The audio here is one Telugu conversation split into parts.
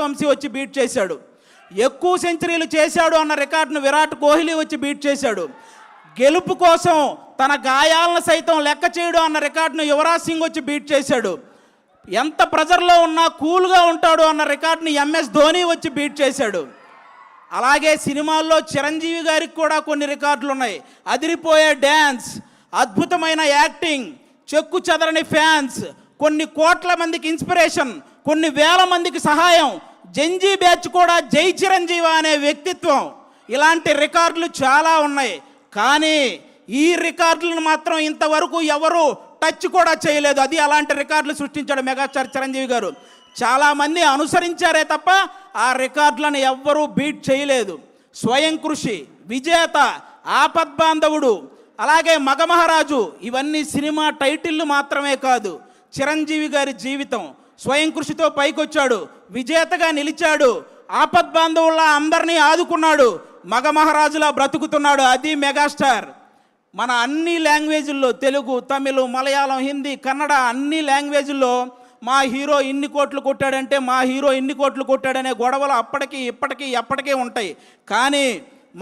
సూర్యవంశీ వచ్చి బీట్ చేశాడు. ఎక్కువ సెంచరీలు చేశాడు అన్న రికార్డును విరాట్ కోహ్లీ వచ్చి బీట్ చేశాడు. గెలుపు కోసం తన గాయాలను సైతం లెక్క చేయడం అన్న రికార్డును యువరాజ్ సింగ్ వచ్చి బీట్ చేశాడు. ఎంత ప్రెజర్లో ఉన్నా కూల్గా ఉంటాడు అన్న రికార్డుని ఎంఎస్ ధోని వచ్చి బీట్ చేశాడు. అలాగే సినిమాల్లో చిరంజీవి గారికి కూడా కొన్ని రికార్డులు ఉన్నాయి. అదిరిపోయే డ్యాన్స్, అద్భుతమైన యాక్టింగ్, చెక్కు చెదరని ఫ్యాన్స్, కొన్ని కోట్ల మందికి ఇన్స్పిరేషన్, కొన్ని వేల మందికి సహాయం, జంజీ బ్యాచ్ కూడా జై చిరంజీవి అనే వ్యక్తిత్వం, ఇలాంటి రికార్డులు చాలా ఉన్నాయి. కానీ ఈ రికార్డులను మాత్రం ఇంతవరకు ఎవరు టచ్ కూడా చేయలేదు. అది అలాంటి రికార్డులు సృష్టించాడు మెగాస్టార్ చిరంజీవి గారు. చాలామంది అనుసరించారే తప్ప ఆ రికార్డులను ఎవ్వరూ బీట్ చేయలేదు. స్వయం కృషి, విజేత, ఆపద్బాంధవుడు, అలాగే మగమహారాజు, ఇవన్నీ సినిమా టైటిళ్ళు మాత్రమే కాదు. చిరంజీవి గారి జీవితం. స్వయం కృషితో పైకొచ్చాడు, విజేతగా నిలిచాడు, ఆపద్బాంధవుల్లా అందరినీ ఆదుకున్నాడు, మగమహారాజులా బ్రతుకుతున్నాడు. అది మెగాస్టార్. మన అన్ని లాంగ్వేజ్ల్లో, తెలుగు, తమిళ, మలయాళం, హిందీ, కన్నడ, అన్ని లాంగ్వేజ్ల్లో మా హీరో ఇన్ని కోట్లు కొట్టాడంటే, మా హీరో ఇన్ని కోట్లు కొట్టాడనే గొడవలు అప్పటికి ఇప్పటికీ ఎప్పటికీ ఉంటాయి. కానీ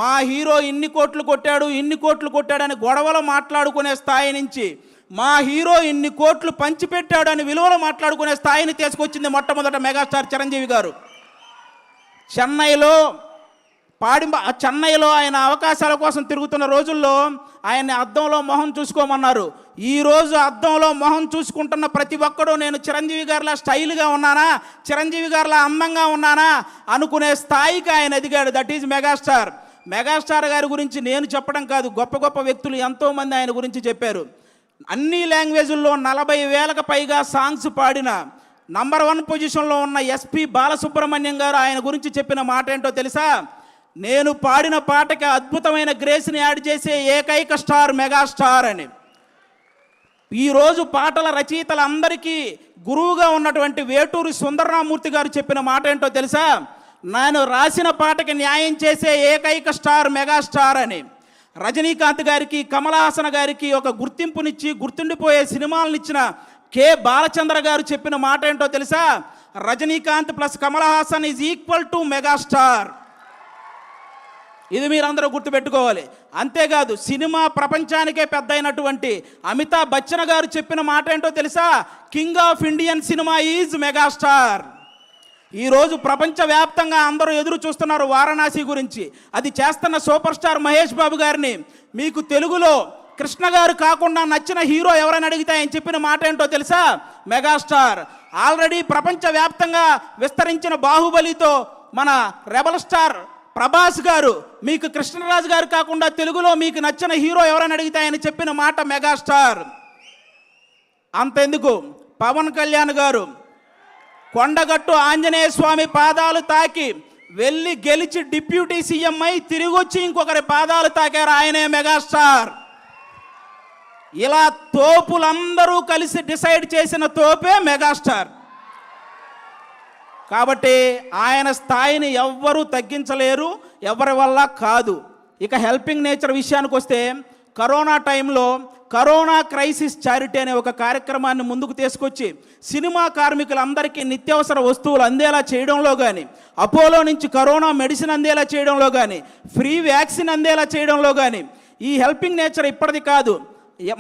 మా హీరో ఇన్ని కోట్లు కొట్టాడు, ఇన్ని కోట్లు కొట్టాడని గొడవలు మాట్లాడుకునే స్థాయి నుంచి మా హీరో ఇన్ని కోట్లు పంచిపెట్టాడు అని విలువలు మాట్లాడుకునే స్థాయిని తీసుకొచ్చింది మొట్టమొదట మెగాస్టార్ చిరంజీవి గారు. చెన్నైలో ఆయన అవకాశాల కోసం తిరుగుతున్న రోజుల్లో ఆయన్ని అద్దంలో మొహం చూసుకోమన్నారు. ఈరోజు అద్దంలో మొహం చూసుకుంటున్న ప్రతి ఒక్కడూ నేను చిరంజీవి గారిలా స్టైల్గా ఉన్నానా, చిరంజీవి గారిలా అందంగా ఉన్నానా అనుకునే స్థాయికి ఆయన ఎదిగాడు. That is megastar. మెగాస్టార్ గారి గురించి నేను చెప్పడం కాదు, గొప్ప గొప్ప వ్యక్తులు ఎంతోమంది ఆయన గురించి చెప్పారు. అన్ని లాంగ్వేజుల్లో 40,000కు పైగా సాంగ్స్ పాడిన నంబర్ 1 పొజిషన్లో ఉన్న ఎస్పి బాలసుబ్రహ్మణ్యం గారు ఆయన గురించి చెప్పిన మాట ఏంటో తెలుసా? నేను పాడిన పాటకి అద్భుతమైన గ్రేస్ని యాడ్ చేసే ఏకైక స్టార్ మెగాస్టార్ అని. ఈరోజు పాటల రచయితలందరికీ గురువుగా ఉన్నటువంటి వేటూరి సుందరరామూర్తి గారు చెప్పిన మాట ఏంటో తెలుసా? నేను రాసిన పాటకి న్యాయం చేసే ఏకైక స్టార్ మెగాస్టార్ అని. రజనీకాంత్ గారికి, కమల్ హాసన్ గారికి ఒక గుర్తింపునిచ్చి గుర్తుండిపోయే సినిమాలను ఇచ్చిన కె బాలచంద్ర గారు చెప్పిన మాట ఏంటో తెలుసా? Rajinikanth plus Kamal Haasan is equal to megastar. ఇది మీరందరూ గుర్తుపెట్టుకోవాలి. అంతేకాదు సినిమా ప్రపంచానికే పెద్ద అయినటువంటి అమితాబ్ బచ్చన్ గారు చెప్పిన మాట ఏంటో తెలుసా? King of Indian cinema is megastar. ఈరోజు ప్రపంచవ్యాప్తంగా అందరూ ఎదురు చూస్తున్నారు వారణాసి గురించి. అది చేస్తున్న సూపర్ స్టార్ మహేష్ బాబు గారిని. మీకు తెలుగులో కృష్ణ గారు కాకుండా నచ్చిన హీరో ఎవరైనా అడిగితే ఆయన చెప్పిన మాట ఏంటో తెలుసా? మెగాస్టార్. ఆల్రెడీ ప్రపంచవ్యాప్తంగా విస్తరించిన బాహుబలితో మన రెబల్ స్టార్ ప్రభాస్ గారు మీకు కృష్ణరాజు గారు కాకుండా తెలుగులో మీకు నచ్చిన హీరో ఎవరైనా అడిగితే ఆయన చెప్పిన మాట మెగాస్టార్. అంతెందుకు, పవన్ కళ్యాణ్ గారు కొండగట్టు ఆంజనేయ స్వామి పాదాలు తాకి వెళ్ళి గెలిచి డిప్యూటీ సీఎం అయి తిరిగి వచ్చి ఇంకొకరి పాదాలు తాకారు, ఆయనే మెగాస్టార్. ఇలా తోపులందరూ కలిసి డిసైడ్ చేసిన తోపే మెగాస్టార్. కాబట్టి ఆయన స్థాయిని ఎవ్వరూ తగ్గించలేరు, ఎవరి వల్ల కాదు. ఇక హెల్పింగ్ నేచర్ విషయానికి వస్తే, కరోనా టైంలో కరోనా క్రైసిస్ చారిటీ అనే ఒక కార్యక్రమాన్ని ముందుకు తీసుకొచ్చి సినిమా కార్మికులందరికీ నిత్యావసర వస్తువులు అందేలా చేయడంలో కానీ, అపోలో నుంచి కరోనా మెడిసిన్ అందేలా చేయడంలో కానీ, ఫ్రీ వ్యాక్సిన్ అందేలా చేయడంలో కానీ, ఈ హెల్పింగ్ నేచర్ ఇప్పటిది కాదు.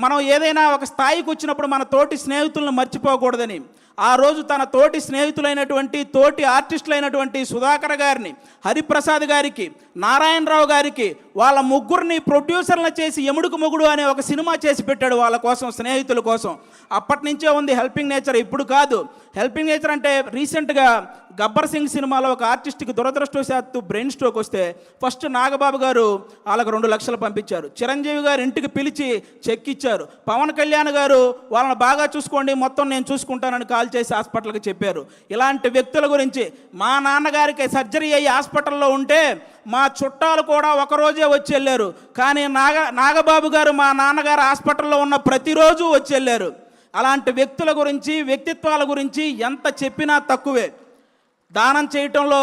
మనం ఏదైనా ఒక స్థాయికి వచ్చినప్పుడు మన తోటి స్నేహితులను మర్చిపోకూడదని ఆ రోజు తన తోటి స్నేహితులైనటువంటి తోటి ఆర్టిస్టులైనటువంటి సుధాకర్ గారిని, హరిప్రసాద్ గారికి, నారాయణరావు గారికి వాళ్ళ ముగ్గురిని ప్రొడ్యూసర్లు చేసి ఎముడుకు మొగుడు అనే ఒక సినిమా చేసి పెట్టాడు వాళ్ళ కోసం, స్నేహితుల కోసం. అప్పటి నుంచే ఉంది హెల్పింగ్ నేచర్, ఇప్పుడు కాదు. హెల్పింగ్ నేచర్ అంటే రీసెంట్గా గబ్బర్ సింగ్ సినిమాలో ఒక ఆర్టిస్ట్కి దురదృష్టవశాత్తు బ్రెయిన్ స్ట్రోక్ వస్తే ఫస్ట్ నాగబాబు గారు వాళ్ళకు 2 లక్షలు పంపించారు. చిరంజీవి గారు ఇంటికి పిలిచి చెక్ ఇచ్చారు. పవన్ కళ్యాణ్ గారు వాళ్ళని బాగా చూసుకోండి, మొత్తం నేను చూసుకుంటానని కాల్ చేసి హాస్పిటల్కి చెప్పారు. ఇలాంటి వ్యక్తుల గురించి, మా నాన్నగారికి సర్జరీ అయ్యి హాస్పిటల్లో ఉంటే మా చుట్టాలు కూడా ఒకరోజే వచ్చి వెళ్ళారు. కానీ నాగబాబు గారు మా నాన్నగారు హాస్పిటల్లో ఉన్న ప్రతిరోజు వచ్చి వెళ్ళారు. అలాంటి వ్యక్తుల గురించి, వ్యక్తిత్వాల గురించి ఎంత చెప్పినా తక్కువే. దానం చేయటంలో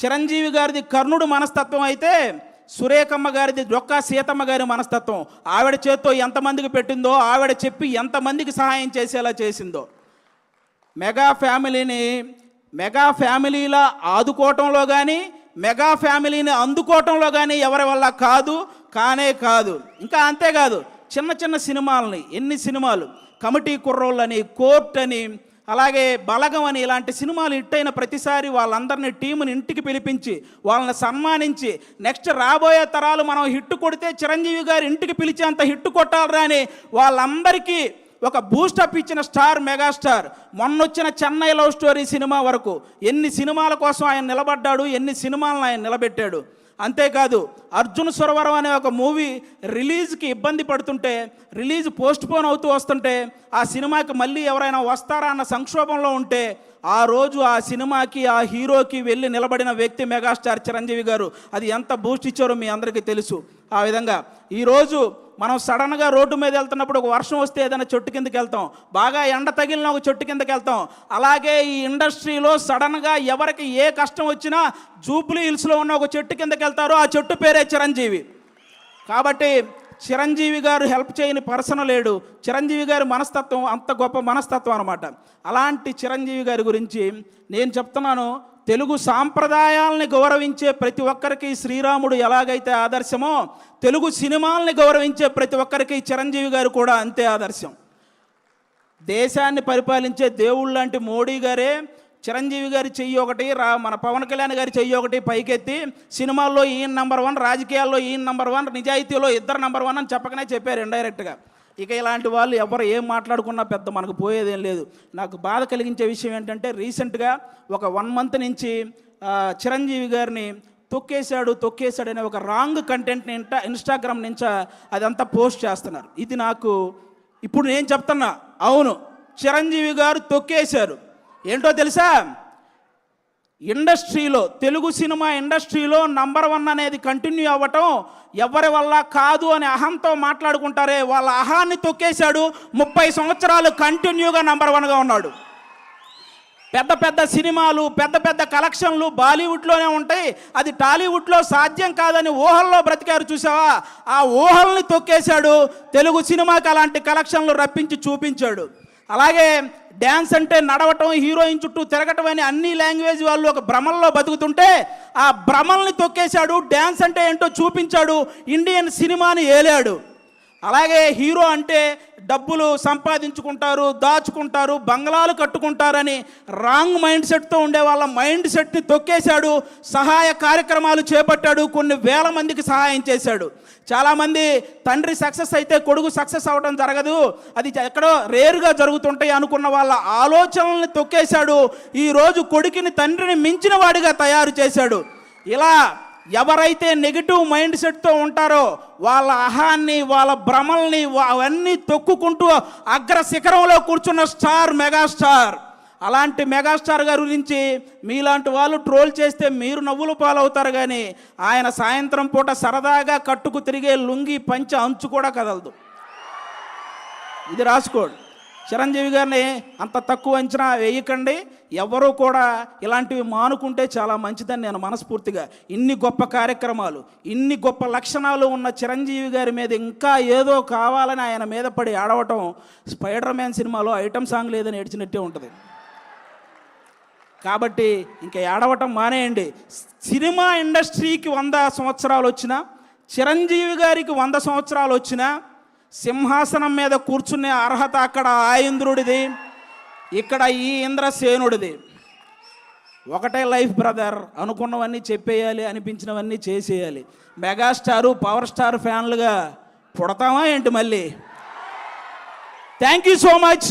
చిరంజీవి గారిది కర్ణుడు మనస్తత్వం అయితే సురేఖమ్మ గారిది డొక్కా సీతమ్మ గారి మనస్తత్వం. ఆవిడ చేత్తో ఎంతమందికి పెట్టిందో, ఆవిడ చెప్పి ఎంతమందికి సహాయం చేసేలా చేసిందో. మెగా ఫ్యామిలీని మెగా ఫ్యామిలీల ఆదుకోవటంలో కానీ, మెగా ఫ్యామిలీని అందుకోవటంలో కానీ ఎవరి వల్ల కానే కాదు. ఇంకా అంతేకాదు, చిన్న చిన్న సినిమాలని, ఎన్ని సినిమాలు, కమిటీ కుర్రోళ్ళని, కోర్ట్ అని, అలాగే బలగం అని, ఇలాంటి సినిమాలు హిట్ అయిన ప్రతిసారి వాళ్ళందరినీ టీముని ఇంటికి పిలిపించి వాళ్ళని సన్మానించి, నెక్స్ట్ రాబోయే తరాలు మనం హిట్ కొడితే చిరంజీవి గారు ఇంటికి పిలిచేంత హిట్ కొట్టాలరా అని వాళ్ళందరికీ ఒక బూస్టప్ ఇచ్చిన స్టార్, మెగాస్టార్. మొన్నొచ్చిన చెన్నై లవ్ స్టోరీ సినిమా వరకు ఎన్ని సినిమాల కోసం ఆయన నిలబడ్డాడు, ఎన్ని సినిమాలను ఆయన నిలబెట్టాడు. అంతేకాదు, అర్జున్ సురవరం అనే ఒక మూవీ రిలీజ్కి ఇబ్బంది పడుతుంటే, రిలీజ్ పోస్ట్పోన్ అవుతూ వస్తుంటే, ఆ సినిమాకి మళ్ళీ ఎవరైనా వస్తారా అన్న సంక్షోభంలో ఉంటే, ఆ రోజు ఆ సినిమాకి, ఆ హీరోకి వెళ్ళి నిలబడిన వ్యక్తి మెగాస్టార్ చిరంజీవి గారు. అది ఎంత బూస్ట్ ఇచ్చారో మీ అందరికీ తెలుసు. ఆ విధంగా ఈరోజు మనం సడన్గా రోడ్డు మీద వెళ్తున్నప్పుడు ఒక వర్షం వస్తే ఏదైనా చెట్టు కిందకి వెళ్తాం, బాగా ఎండ తగిలిన ఒక చెట్టు కిందకి వెళ్తాం. అలాగే ఈ ఇండస్ట్రీలో సడన్గా ఎవరికి ఏ కష్టం వచ్చినా జూబ్లీ హిల్స్లో ఉన్న ఒక చెట్టు కిందకి వెళ్తారో, ఆ చెట్టు పేరే చిరంజీవి. కాబట్టి చిరంజీవి గారు హెల్ప్ చేయని పర్సన్ లేడు. చిరంజీవి గారి మనస్తత్వం అంత గొప్ప మనస్తత్వం అనమాట. అలాంటి చిరంజీవి గారి గురించి నేను చెప్తున్నాను. తెలుగు సాంప్రదాయాలని గౌరవించే ప్రతి ఒక్కరికి శ్రీరాముడు ఎలాగైతే ఆదర్శమో, తెలుగు సినిమాల్ని గౌరవించే ప్రతి ఒక్కరికి చిరంజీవి గారు కూడా అంతే ఆదర్శం. దేశాన్ని పరిపాలించే దేవుళ్ళు లాంటి మోడీ గారే చిరంజీవి గారి చెయ్యి ఒకటి, మన పవన్ కళ్యాణ్ గారి చెయ్యి ఒకటి పైకెత్తి, సినిమాల్లో ఈయన నెంబర్ 1, రాజకీయాల్లో ఈయన నెంబర్ 1, నిజాయితీలో ఇద్దరు నెంబర్ 1 అని చెప్పకనే చెప్పారు ఇండైరెక్ట్గా. ఇక ఇలాంటి వాళ్ళు ఎవరు ఏం మాట్లాడుకున్నా పెద్ద మనకు పోయేదేం లేదు. నాకు బాధ కలిగించే విషయం ఏంటంటే, రీసెంట్గా ఒక 1 మంత్ నుంచి చిరంజీవి గారిని తొక్కేశాడు అనే ఒక రాంగ్ కంటెంట్ని ఇన్స్టాగ్రామ్ నుంచి అదంతా పోస్ట్ చేస్తున్నారు. ఇది నాకు ఇప్పుడు నేను చెప్తున్నా, అవును చిరంజీవి గారు తొక్కేశారు. ఏంటో తెలుసా, ఇండస్ట్రీలో, తెలుగు సినిమా ఇండస్ట్రీలో నంబర్ 1 అనేది కంటిన్యూ అవ్వటం ఎవరి వల్ల కాదు అని అహంతో మాట్లాడుకుంటారే, వాళ్ళ అహాన్ని తొక్కేశాడు. 30 సంవత్సరాలు కంటిన్యూగా నంబర్ 1గా ఉన్నాడు. పెద్ద పెద్ద సినిమాలు, పెద్ద పెద్ద కలెక్షన్లు బాలీవుడ్లోనే ఉంటాయి, అది టాలీవుడ్లో సాధ్యం కాదని ఊహల్లో బ్రతికారు చూసావా, ఆ ఊహల్ని తొక్కేశాడు. తెలుగు సినిమాకి అలాంటి కలెక్షన్లు రప్పించి చూపించాడు. అలాగే డ్యాన్స్ అంటే నడవటం, హీరోయిన్ చుట్టూ తిరగటం అని అన్ని లాంగ్వేజ్ వాళ్ళు ఒక భ్రమల్లో బతుకుతుంటే, ఆ భ్రమల్ని తొక్కేశాడు. డ్యాన్స్ అంటే ఏంటో చూపించాడు, ఇండియన్ సినిమాని ఏలాడు. అలాగే హీరో అంటే డబ్బులు సంపాదించుకుంటారు, దాచుకుంటారు, బంగ్లాలు కట్టుకుంటారని రాంగ్ మైండ్ సెట్తో ఉండే వాళ్ళ మైండ్ సెట్ని తొక్కేశాడు. సహాయ కార్యక్రమాలు చేపట్టాడు, కొన్ని వేల మందికి సహాయం చేశాడు. చాలామంది తండ్రి సక్సెస్ అయితే కొడుకు సక్సెస్ అవ్వడం జరగదు, అది ఎక్కడో రేరుగా జరుగుతుంటాయి అనుకున్న వాళ్ళ ఆలోచనల్ని తొక్కేశాడు. ఈరోజు కొడుకుని తండ్రిని మించిన వాడిగా తయారు చేశాడు. ఇలా ఎవరైతే నెగిటివ్ మైండ్ సెట్తో ఉంటారో వాళ్ళ అహాన్ని, వాళ్ళ భ్రమల్ని అవన్నీ తొక్కుకుంటూ అగ్ర శిఖరంలో కూర్చున్న స్టార్, మెగాస్టార్. అలాంటి మెగాస్టార్ గారి గురించి మీలాంటి వాళ్ళు ట్రోల్ చేస్తే మీరు నవ్వులు పాలవుతారు, కానీ ఆయన సాయంత్రం పూట సరదాగా కట్టుకు తిరిగే లుంగి పంచ అంచు కూడా కదలదు. ఇది రాసుకోండి. చిరంజీవి గారిని అంత తక్కువ అంచనా వేయకండి. ఎవరూ కూడా ఇలాంటివి మానుకుంటే చాలా మంచిదని నేను మనస్ఫూర్తిగా, ఇన్ని గొప్ప కార్యక్రమాలు, ఇన్ని గొప్ప లక్షణాలు ఉన్న చిరంజీవి గారి మీద ఇంకా ఏదో కావాలని ఆయన మీద పడి ఆడవటం స్పైడర్ మ్యాన్ సినిమాలో ఐటమ్ సాంగ్ లేదని ఏడ్చినట్టే ఉంటుంది. కాబట్టి ఇంకా ఏడవటం మానేయండి. సినిమా ఇండస్ట్రీకి 100 సంవత్సరాలు వచ్చినా, చిరంజీవి గారికి 100 సంవత్సరాలు వచ్చినా, సింహాసనం మీద కూర్చునే అర్హత అక్కడ ఆ ఇంద్రుడిది, ఇక్కడ ఈ ఇంద్రసేనుడిది. ఒకటే లైఫ్ బ్రదర్, అనుకున్నవన్నీ చెప్పేయాలి, అనిపించినవన్నీ చేసేయాలి. మెగాస్టారు, పవర్ స్టార్ ఫ్యాన్లుగా పుడతామా ఏంటి మళ్ళీ? Thank you so much.